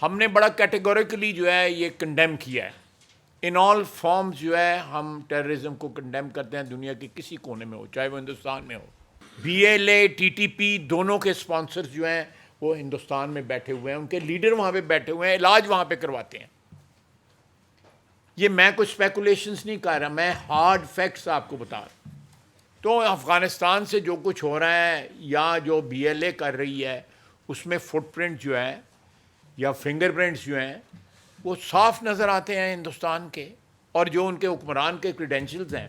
ہم نے بڑا کیٹیگوریکلی جو ہے یہ کنڈیم کیا ہے. ان آل فارمز جو ہے ہم ٹیررزم کو کنڈیم کرتے ہیں, دنیا کے کسی کونے میں ہو, چاہے وہ ہندوستان میں ہو. B L A, T T P دونوں کے اسپانسرز جو ہیں وہ ہندوستان میں بیٹھے ہوئے ہیں, ان کے لیڈر وہاں پہ بیٹھے ہوئے ہیں, علاج وہاں پہ کرواتے ہیں. یہ میں کچھ اسپیکولیشنز نہیں کر رہا, میں ہارڈ فیکٹس آپ کو بتا رہا ہوں. تو افغانستان سے جو کچھ ہو رہا ہے یا جو بی ایل اے کر رہی ہے اس میں فٹ پرنٹ جو ہے یا فنگر پرنٹس جو ہیں وہ صاف نظر آتے ہیں ہندوستان کے, اور جو ان کے حکمران کے کریڈینشلز ہیں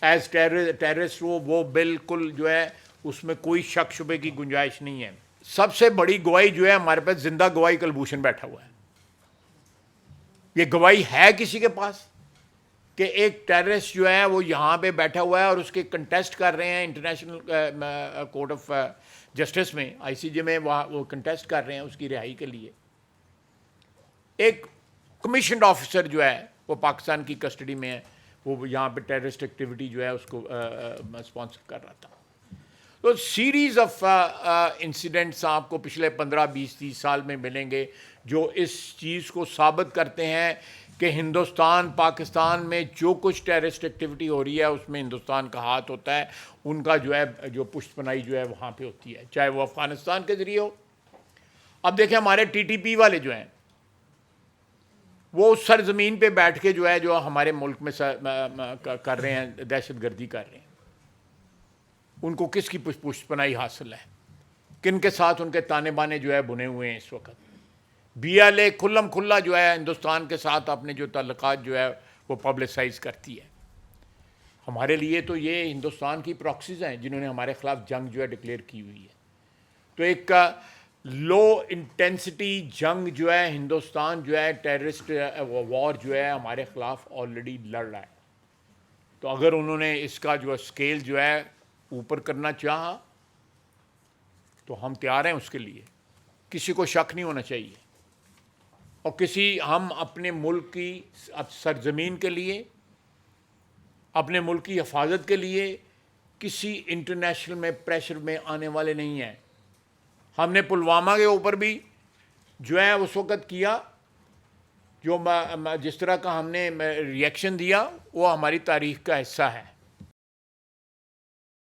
ایز ٹیررسٹ وہ بالکل جو ہے اس میں کوئی شک شبے کی گنجائش نہیں ہے. سب سے بڑی گواہی جو ہے ہمارے پاس زندہ گواہی کلبھوشن بیٹھا ہوا ہے. یہ گواہی ہے کسی کے پاس کہ ایک ٹیررسٹ جو ہے وہ یہاں پہ بیٹھا ہوا ہے اور اس کے کنٹیسٹ کر رہے ہیں انٹرنیشنل کورٹ آف جسٹس میں, آئی سی جے میں, وہ کنٹیسٹ کر رہے ہیں اس کی رہائی کے لیے. ایک کمیشنڈ آفیسر جو ہے وہ پاکستان کی کسٹڈی میں ہے, وہ یہاں پہ ٹیررسٹ ایکٹیویٹی جو ہے اس کو اسپانسر کر رہا تھا. تو سیریز آف انسیڈنٹس آپ کو پچھلے 15, 20, 30 سال میں ملیں گے جو اس چیز کو ثابت کرتے ہیں کہ ہندوستان پاکستان میں جو کچھ ٹیررسٹ ایکٹیویٹی ہو رہی ہے اس میں ہندوستان کا ہاتھ ہوتا ہے. ان کا جو ہے جو پشت پناہی جو ہے وہاں پہ ہوتی ہے, چاہے وہ افغانستان کے ذریعے ہو. اب دیکھیں ہمارے ٹی ٹی پی والے جو ہیں وہ اس سرزمین پہ بیٹھ کے جو ہے جو ہمارے ملک میں کر رہے ہیں, دہشت گردی کر رہے ہیں, ان کو کس کی پشت پناہی حاصل ہے, کن کے ساتھ ان کے تانے بانے جو ہے بنے ہوئے ہیں اس وقت. بی ایل اے کھلم کھلا جو ہے ہندوستان کے ساتھ اپنے جو تعلقات جو ہے وہ پبلسائز کرتی ہے. ہمارے لیے تو یہ ہندوستان کی پراکسیز ہیں جنہوں نے ہمارے خلاف جنگ جو ہے ڈکلیئر کی ہوئی ہے. تو ایک لو انٹینسٹی جنگ جو ہے ہندوستان جو ہے ٹیررسٹ وار جو ہے ہمارے خلاف آلریڈی لڑ رہا ہے. تو اگر انہوں نے اس کا جو اسکیل جو ہے اوپر کرنا چاہا تو ہم تیار ہیں اس کے لیے, کسی کو شک نہیں ہونا چاہیے. اور ہم اپنے ملک کی سرزمین کے لیے, اپنے ملک کی حفاظت کے لیے کسی انٹرنیشنل میں پریشر میں آنے والے نہیں ہیں. ہم نے پلوامہ کے اوپر بھی جو ہے اس وقت کیا, جو جس طرح کا ہم نے ری ایکشن دیا وہ ہماری تاریخ کا حصہ ہے.